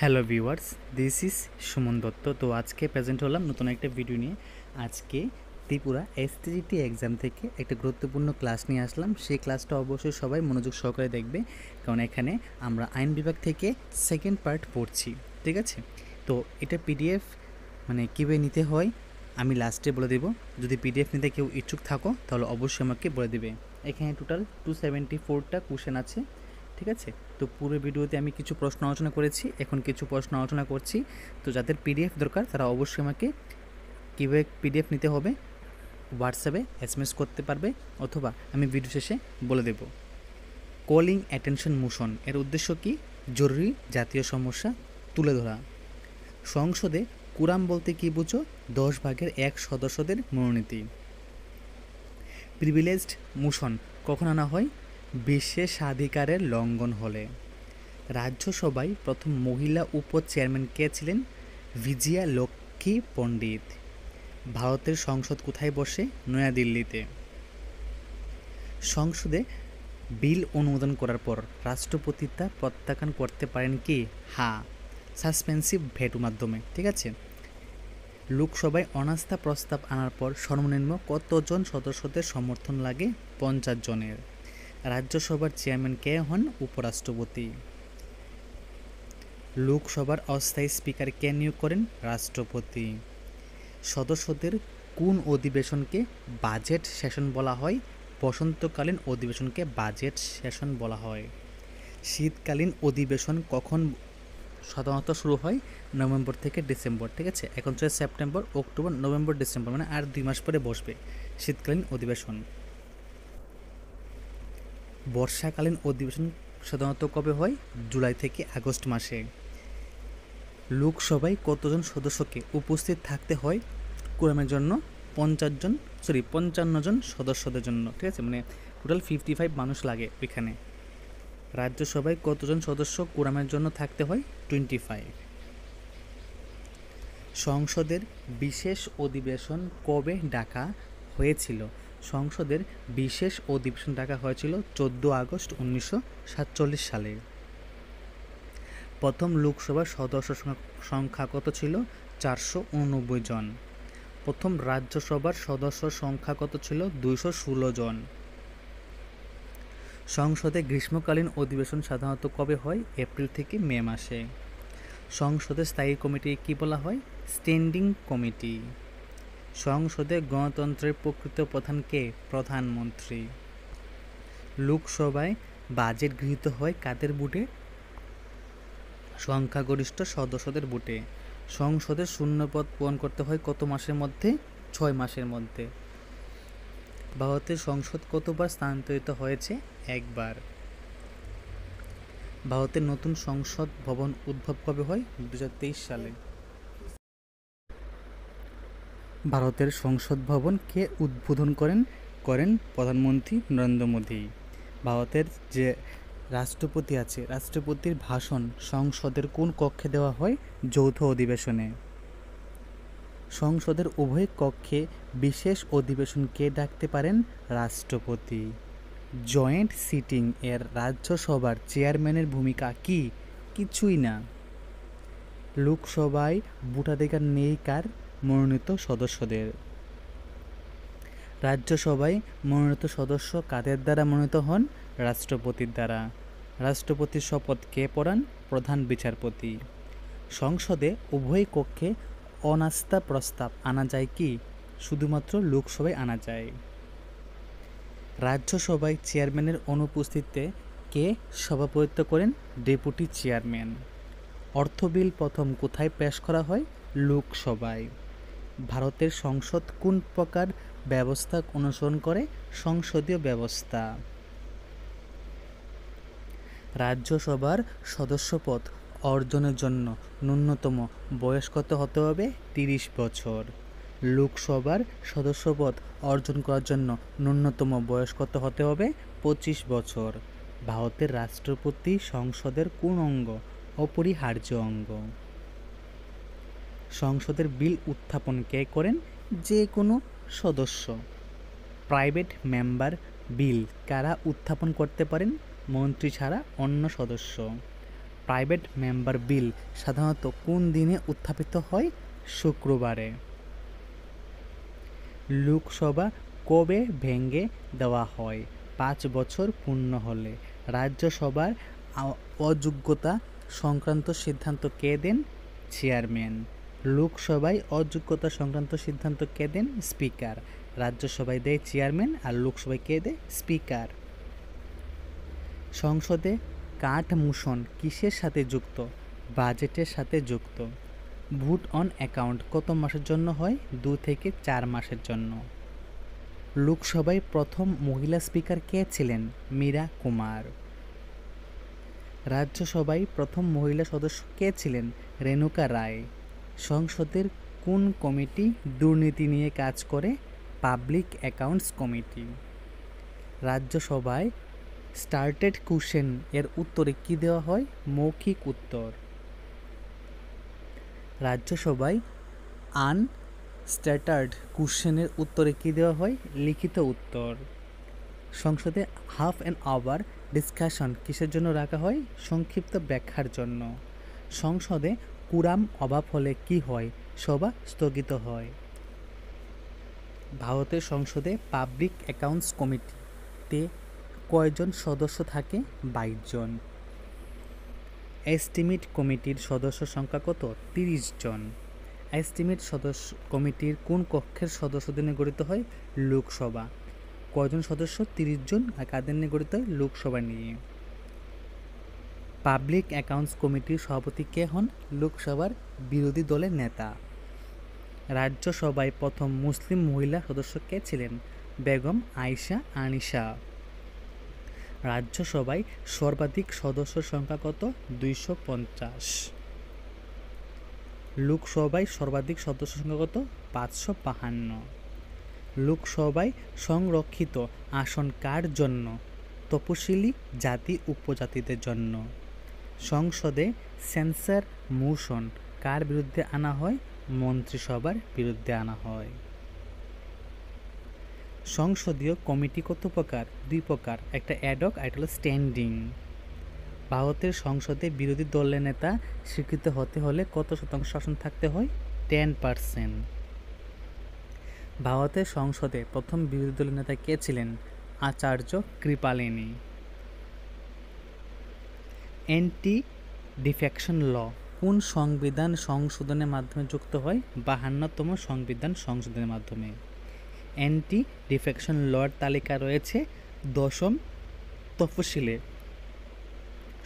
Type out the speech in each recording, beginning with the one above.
Hello viewers, this is Suman Dutta. তো আজকে present হলাম নতুন একটা ভিডিও নিয়ে। আজকে ত্রিপুরা এসটিজিটি এক্সাম থেকে একটা গুরুত্বপূর্ণ ক্লাস নিয়ে আসলাম। সেই ক্লাসটা অবশ্যই সবাই মনোযোগ সহকারে দেখবে, কারণ এখানে আমরা আইন বিভাগ থেকে সেকেন্ড পার্ট পড়ছি। ঠিক আছে? তো এটা পিডিএফ কীভাবে নিতে হয় আমি লাস্টে বলে দেব। যদি পিডিএফ নিতে কেউ ইচ্ছুক থাকো তাহলে অবশ্যই আমাকে বলে দেবে। এখানে টোটাল 274টা কোশ্চেন আছে। ঠিক আছে? তো পুরো ভিডিওতে আমি কিছু প্রশ্ন আলোচনা করেছি, এখন কিছু প্রশ্ন আলোচনা করছি। তো যাদের পিডিএফ দরকার তারা অবশ্যই আমাকে কীভাবে পিডিএফ নিতে হবে হোয়াটসঅ্যাপে এসএমএস করতে পারবে, অথবা আমি ভিডিও শেষে বলে দেব। কলিং অ্যাটেনশন মোশন এর উদ্দেশ্য কি? জরুরি জাতীয় সমস্যা তুলে ধরা। সংসদে কুরাম বলতে কী বুঝো? 10/1 সদস্যদের মনোনীতি। প্রিভিলেজড মোশন কখন আনা হয়? বিশেষাধিকারের লঙ্ঘন হলে। রাজ্যসভায় প্রথম মহিলা উপ চেয়ারম্যান কে ছিলেন? বিজয়া লক্ষ্মী পণ্ডিত। ভারতের সংসদ কোথায় বসে? নয়াদিল্লিতে। সংসদে বিল অনুমোদন করার পর রাষ্ট্রপতি তা প্রত্যাখ্যান করতে পারেন কি? হ্যাঁ, সাসপেন্সিভ ভেটো মাধ্যমে। ঠিক আছে? লোকসভায় অনাস্থা প্রস্তাব আনার পর সর্বনিম্ন কতজন সদস্যদের সমর্থন লাগে? 50 জনের। রাজ্যসভার চেয়ারম্যান কে হন? উপরাষ্ট্রপতি। লোকসভার অস্থায়ী স্পিকার কে নিয়োগ করেন? রাষ্ট্রপতি। সদস্যদের কোন অধিবেশনকে বাজেট সেশন বলা হয়? বসন্তকালীন অধিবেশনকে বাজেট সেশন বলা হয়। শীতকালীন অধিবেশন কখন সাধারণত শুরু হয়? নভেম্বর থেকে ডিসেম্বর। ঠিক আছে? এখন চলছে সেপ্টেম্বর, অক্টোবর, নভেম্বর, ডিসেম্বর, আর 2 মাস পরে বসবে শীতকালীন অধিবেশন। বর্ষাকালীন অধিবেশন সাধারণত কবে হয়? জুলাই থেকে আগস্ট মাসে। লোকসভায় কতজন সদস্যকে উপস্থিত থাকতে হয় কোরামের জন্য? 55 জন সদস্যদের জন্য। ঠিক আছে? টোটাল 55 মানুষ লাগে ওইখানে। রাজ্যসভায় কতজন সদস্য কোরামের জন্য থাকতে হয়? 25। সংসদের বিশেষ অধিবেশন কবে ডাকা হয়েছিল? সংসদের বিশেষ অধিবেশন ডাকা হয়েছিল 14 আগস্ট 1947 সালে। প্রথম লোকসভার সদস্য সংখ্যা কত ছিল? 489 জন। প্রথম রাজ্যসভার সদস্য সংখ্যা কত ছিল? 216 জন। সংসদে গ্রীষ্মকালীন অধিবেশন সাধারণত কবে হয়? এপ্রিল থেকে মে মাসে। সংসদের স্থায়ী কমিটি কি বলা হয়? Standing committee. সংসদে গণতন্ত্রের প্রকৃত প্রধান কে? প্রধানমন্ত্রী। লোকসভায় বাজেট গৃহীত হয় কাদের ভোটে? সংখ্যাগরিষ্ঠ সদস্যদের ভোটে। সংসদের শূন্যপদ পূরণ করতে হয় কত মাসের মধ্যে? 6 মাসের মধ্যে। ভারতের সংসদ কতবার স্থানান্তরিত হয়েছে? একবার। ভারতের নতুন সংসদ ভবন উদ্ভব কবে হয়? 2023 সালে। ভারতের সংসদ ভবন কে উদ্বোধন করেন প্রধানমন্ত্রী নরেন্দ্র মোদী। ভারতের যে রাষ্ট্রপতি আছে, রাষ্ট্রপতির ভাষণ সংসদের কোন কক্ষে দেওয়া হয়? যৌথ অধিবেশনে। সংসদের উভয় কক্ষে বিশেষ অধিবেশন কে ডাকতে পারেন? রাষ্ট্রপতি। জয়েন্ট সিটিং এর রাজ্যসভার চেয়ারম্যানের ভূমিকা কি? কিছুই না। লোকসভায় ভোটাধিকার নেই কার? মনোনীত সদস্যদের। রাজ্যসভায় মনোনীত সদস্য কাদের দ্বারা মনোনীত হন? রাষ্ট্রপতির দ্বারা। রাষ্ট্রপতির শপথ কে পড়ান? প্রধান বিচারপতি। সংসদে উভয় কক্ষে অনাস্থা প্রস্তাব আনা যায় কি? শুধুমাত্র লোকসভায় আনা যায়। রাজ্যসভায় চেয়ারম্যানের অনুপস্থিতিতে কে সভাপতিত্ব করেন? Deputy chairman. অর্থ বিল প্রথম কোথায় পেশ করা হয়? লোকসভায়। ভারতের সংসদ কোন প্রকার ব্যবস্থা অনুসরণ করে? সংসদীয় ব্যবস্থা। রাজ্যসভার সদস্যপদ অর্জনের জন্য ন্যূনতম বয়স কত হতে হবে? 30 বছর। লোকসভার সদস্যপদ অর্জন করার জন্য ন্যূনতম বয়স কত হতে হবে? 25 বছর। ভারতের রাষ্ট্রপতি সংসদের কোন অঙ্গ? অপরিহার্য অঙ্গ। সংসদের বিল উত্থাপন কে করেন? যে কোনো সদস্য। প্রাইভেট মেম্বার বিল কারা উত্থাপন করতে পারেন? মন্ত্রী ছাড়া অন্য সদস্য। প্রাইভেট মেম্বার বিল সাধারণত কোন দিনে উত্থাপিত হয়? শুক্রবারে। লোকসভা কবে ভেঙে দেওয়া হয়? 5 বছর পূর্ণ হলে। রাজ্যসভার অযোগ্যতা সংক্রান্ত সিদ্ধান্ত কে দেন? চেয়ারম্যান। লোকসভায় অযোগ্যতা সংক্রান্ত সিদ্ধান্ত কে দেন? স্পিকার। রাজ্যসভায় দেয় চেয়ারম্যান আর লোকসভায় কে দেয়? স্পিকার। সংসদে কাঠ মোশন কিসের সাথে যুক্ত? বাজেটের সাথে যুক্ত। ভোট অন অ্যাকাউন্ট কত মাসের জন্য হয়? 2 থেকে 4 মাসের জন্য। লোকসভায় প্রথম মহিলা স্পিকার কে ছিলেন? মীরা কুমার। রাজ্যসভায় প্রথম মহিলা সদস্য কে ছিলেন? রেণুকা রায়। সংসদের কোন কমিটি দুর্নীতি নিয়ে কাজ করে? Public accounts committee. রাজ্যসভায় স্টার্টেড কোশ্চেন এর উত্তরে কি দেওয়া হয়? মৌখিক উত্তর। রাজ্যসভায় আনস্ট্যাটার্ড কোশ্চেনের উত্তরে কি দেওয়া হয়? লিখিত উত্তর। সংসদে হাফ অ্যান আওয়ার ডিসকাশন কিসের জন্য রাখা হয়? সংক্ষিপ্ত ব্যাখ্যার জন্য। সংসদে কুরাম অভাব হলে কি হয়? সভা স্থগিত হয়। ভারতের সংসদে পাবলিক অ্যাকাউন্টস কমিটিতে কয়জন সদস্য থাকে? 22 জন। এস্টিমেট কমিটির সদস্য সংখ্যা কত? 30 জন। এস্টিমেট সদস্য কমিটির কোন কক্ষের সদস্যদের নিয়ে গঠিত হয়? লোকসভা। কয়জন সদস্য? 30 জন। আর কাদের নিয়ে গঠিত হয়? লোকসভা নিয়ে। পাবলিক অ্যাকাউন্টস কমিটির সভাপতি কে হন? লোকসভার বিরোধী দলের নেতা। রাজ্যসভায় প্রথম মুসলিম মহিলা সদস্য কে ছিলেন? বেগম আয়েশা আনিসা। রাজ্যসভায় সর্বাধিক সদস্য সংখ্যা কত? 250। লোকসভায় সর্বাধিক সদস্য সংখ্যা কত? 552। লোকসভায় সংরক্ষিত আসন কার জন্য? তপশিলি জাতি উপজাতিদের জন্য। সংসদে সেন্সর মোশন কার বিরুদ্ধে আনা হয়? মন্ত্রিসভার বিরুদ্ধে আনা হয়। সংসদীয় কমিটি কত প্রকার? 2 প্রকার, একটা অ্যাডহক আর একটা হলো স্ট্যান্ডিং। ভারতের সংসদে বিরোধী দলের নেতা স্বীকৃত হতে হলে কত শতাংশ আসন থাকতে হয়? 10%। ভারতের সংসদে প্রথম বিরোধী দলের নেতা কে ছিলেন? আচার্য কৃপালিনী। অ্যান্টি ডিফেকশন ল কোন সংবিধান সংশোধনের মাধ্যমে যুক্ত হয়? 52তম সংবিধান সংশোধনের মাধ্যমে। অ্যান্টি ডিফেকশন লর তালিকা রয়েছে 10ম তফসিলে।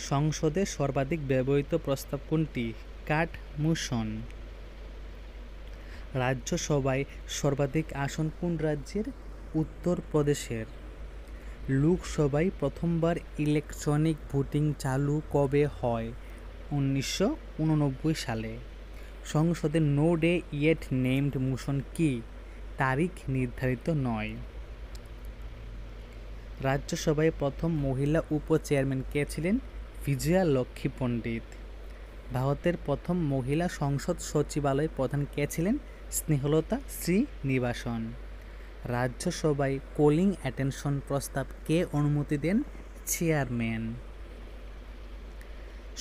সংসদে সর্বাধিক ব্যবহৃত প্রস্তাব কোনটি? কাঠ মোশন। রাজ্যসভায় সর্বাধিক আসন কোন রাজ্যের? উত্তরপ্রদেশের। লোকসভায় প্রথমবার ইলেকট্রনিক ভোটিং চালু কবে হয়? 1989 সালে। সংসদে no day yet named motion কি? তারিখ নির্ধারিত নয়। রাজ্যসভায় প্রথম মহিলা উপ চেয়ারম্যান কে ছিলেন? বিজয়া লক্ষ্মী পণ্ডিত। ভারতের প্রথম মহিলা সংসদ সচিবালয় প্রধান কে ছিলেন? স্নেহলতা শ্রীনিবাসন। রাজ্যসভায় কলিং অ্যাটেনশন প্রস্তাব কে অনুমতি দেন? চেয়ারম্যান।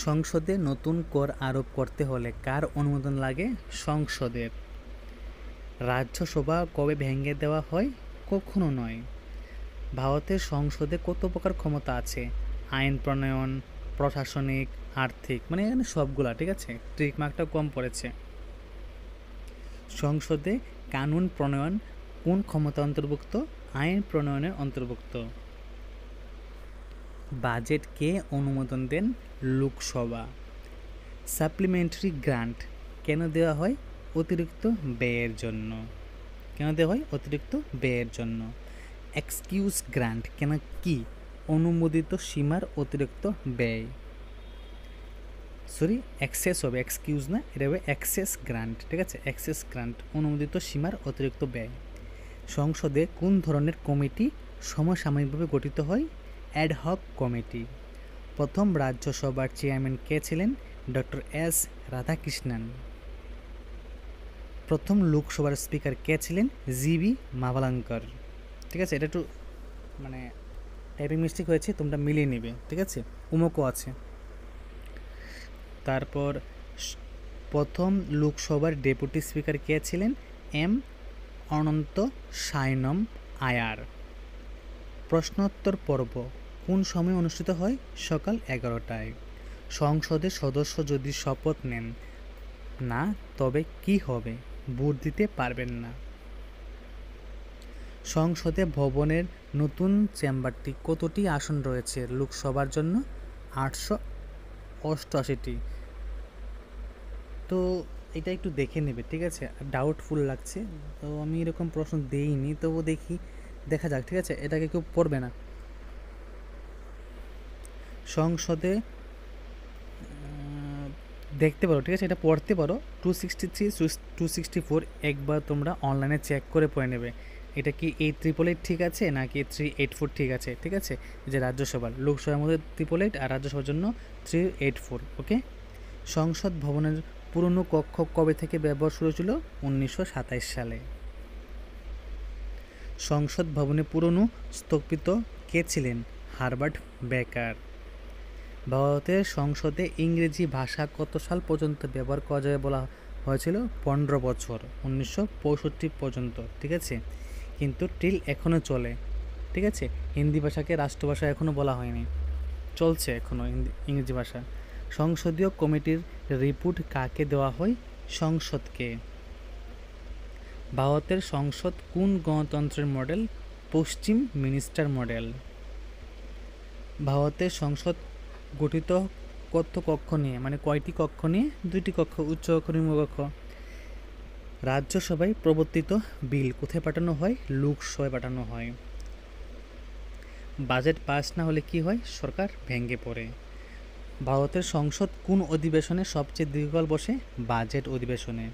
সংসদে নতুন কর আরোপ করতে হলে কার অনুমোদন লাগে? সংসদের। রাজ্যসভা কবে ভেঙে দেওয়া হয়? কখনো নয়। ভারতের সংসদে কত প্রকার ক্ষমতা আছে? আইন প্রণয়ন, প্রশাসনিক, আর্থিক, মানে এখানে সবগুলা, ঠিক আছে, ট্রিক মার্কটা কম পড়েছে। সংসদে কানুন প্রণয়ন কোন ক্ষমতা অন্তর্ভুক্ত? আইন প্রণয়নের অন্তর্ভুক্ত। বাজেট কে অনুমোদন দেন? লোকসভা। সাপ্লিমেন্টারি গ্রান্ট কেন দেওয়া হয়? অতিরিক্ত ব্যয়ের জন্য। কেন দেওয়া হয়? অতিরিক্ত ব্যয়ের জন্য। এক্সকিউজ গ্রান্ট কেন কি? অনুমোদিত সীমার অতিরিক্ত ব্যয়। সরি, এক্সেস হবে, এক্সকিউজ না, এটা হবে এক্সেস গ্রান্ট, ঠিক আছে, এক্সেস গ্রান্ট, অনুমোদিত সীমার অতিরিক্ত ব্যয়। সংসদে কোন ধরনের কমিটি সমসাময়িকভাবে গঠিত হয়? Ad hoc committee. প্রথম রাজ্যসভার চেয়ারম্যান কে ছিলেন? Doctor S Radhakrishnan. প্রথম লোকসভার স্পিকার কে ছিলেন? জিবি মাভালাঙ্কর। ঠিক আছে, এটা একটু মানে টাইপিং মিস্টেক হয়েছে, তোমরা মিলিয়ে নেবে, ঠিক আছে, উমকও আছে। তারপর প্রথম লোকসভার ডেপুটি স্পিকার কে ছিলেন? এম অনন্ত সায়নম আয়ার। প্রশ্নোত্তর পর্ব কোন সময় অনুষ্ঠিত হয়? সকাল 11টায়। সংসদের সদস্য যদি শপথ নেন না তবে কি হবে? ভোট দিতে পারবেন না। সংসদে ভবনের নতুন চেম্বারটি কতটি আসন রয়েছে লোকসভার জন্য? 888টি। তো এটা একটু দেখে নেবে, ঠিক আছে? ডাউটফুল লাগছে তো আমি এরকম প্রশ্ন দেইনি, তবু দেখা যাক, ঠিক আছে? এটাকে কেউ পড়বে না। সংসদে দেখতে পারো, ঠিক আছে? এটা পড়তে পারো। 263 264 একবার তোমরা অনলাইনে চেক করে পড়ে নেবে এটা কি 8888 ঠিক আছে নাকি 384 ঠিক আছে, ঠিক আছে? যে রাজ্যসভার, লোকসভার মধ্যে 888 আর রাজ্যসভার জন্য 384। ওকে। সংসদ ভবনের পুরনো কক্ষ কবে থেকে ব্যবহার শুরু ছিল? 1927 সালে। সংসদ ভবনে পুরনো স্থপতি কে ছিলেন? হারবার্ট বেকার। ভারতের সংসদে ইংরেজি ভাষা কত সাল পর্যন্ত ব্যবহার করা যাবে বলা হয়েছিল? 15 বছর, 1965 পর্যন্ত, ঠিক আছে? কিন্তু টিল এখনও চলে, ঠিক আছে? হিন্দি ভাষাকে রাষ্ট্রভাষা এখনও বলা হয়নি, চলছে এখনও ইংরেজি ভাষা। সংসদীয় কমিটির রিপোর্ট কাকে দেওয়া হয়? সংসদকে। ভারতের সংসদ কোন গণতন্ত্রের মডেল? পশ্চিম মিনিস্টার মডেল। ভারতের সংসদ গঠিত কত কক্ষ নিয়ে, মানে কয়টি কক্ষ নিয়ে? 2টি কক্ষ, উচ্চ কক্ষ, নিম্ন কক্ষ। রাজ্যসভায় প্রবর্তিত বিল কোথায় পাঠানো হয়? লোকসভায় পাঠানো হয়। বাজেট পাস না হলে কি হয়? সরকার ভেঙে পড়ে। ভারতের সংসদ কোন অধিবেশনে সবচেয়ে দীর্ঘকাল বসে? বাজেট অধিবেশনে।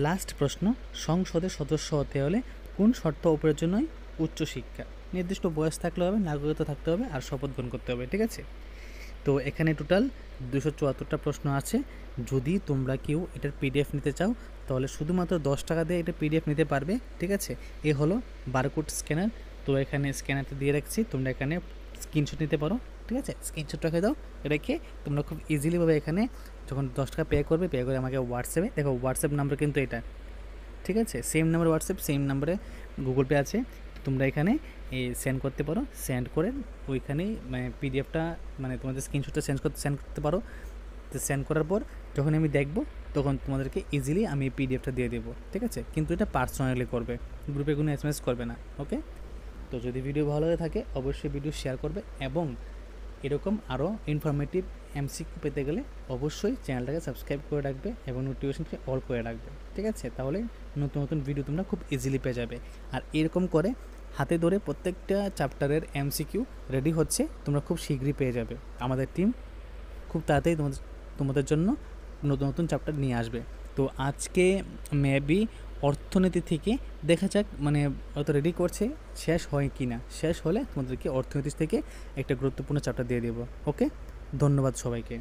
লাস্ট প্রশ্ন, সংসদের সদস্য হতে হলে কোন শর্ত অপরিহার্য নয়? উচ্চশিক্ষা। নির্দিষ্ট বয়স থাকলে হবে, নাগরিকত্ব থাকতে হবে, আর শপথ গ্রহণ করতে হবে, ঠিক আছে? তো এখানে টোটাল 274টা প্রশ্ন আছে। যদি তোমরা কেউ এটার পিডিএফ নিতে চাও তাহলে শুধুমাত্র 10 টাকা দিয়ে এটা পিডিএফ নিতে পারবে, ঠিক আছে? এ হলো বারকোড স্ক্যানার। তো এখানে স্ক্যানারটা দিয়ে রাখছি, তোমরা এখানে স্ক্রিনশট নিতে পারো, ঠিক আছে? স্ক্রিনশট রেখে দাও, রেখে তোমরা খুব ইজিলিভাবে এখানে যখন 10 টাকা পে করে আমাকে হোয়াটসঅ্যাপে, দেখো হোয়াটসঅ্যাপ নাম্বার কিন্তু এটা, ঠিক আছে? সেম নাম্বার হোয়াটসঅ্যাপ, সেম নাম্বারে গুগল পে আছে, তোমরা এখানে সেন্ড করতে পারো। সেন্ড করে ওইখানেই মানে পিডিএফটা, মানে তোমাদের স্ক্রিনশটটা সেন্ড করতে পারো। তো সেন্ড করার পর যখন আমি দেখব তখন তোমাদেরকে ইজিলি আমি এই পিডিএফটা দিয়ে দেবো, ঠিক আছে? কিন্তু এটা পার্সোনালি করবে, গ্রুপে কোনো এসএমএস করবে না, ওকে? তো যদি ভিডিও ভালো হয়ে থাকে অবশ্যই ভিডিও শেয়ার করবে, এবং এরকম আরও ইনফরমেটিভ এমসিকিউ পেতে গেলে অবশ্যই চ্যানেলটাকে সাবস্ক্রাইব করে রাখবে এবং নোটিফিকেশনকে অল করে রাখবে, ঠিক আছে? তাহলে নতুন নতুন ভিডিও তোমরা খুব ইজিলি পেয়ে যাবে। আর এরকম করে হাতে ধরে প্রত্যেকটা চ্যাপ্টারের এমসিকিউ রেডি হচ্ছে, তোমরা খুব শীঘ্রই পেয়ে যাবে। আমাদের টিম খুব তাড়াতাড়ি তোমাদের জন্য নতুন নতুন চ্যাপ্টার নিয়ে আসবে। তো আজকে মেবি অর্থনীতি থেকে দেখা যাক, মানে হয়তো রেডি করছে, শেষ হয় কি না। শেষ হলে তোমাদেরকে অর্থনীতি থেকে একটা গুরুত্বপূর্ণ চ্যাপ্টার দিয়ে দেবো, ওকে? ধন্যবাদ সবাইকে।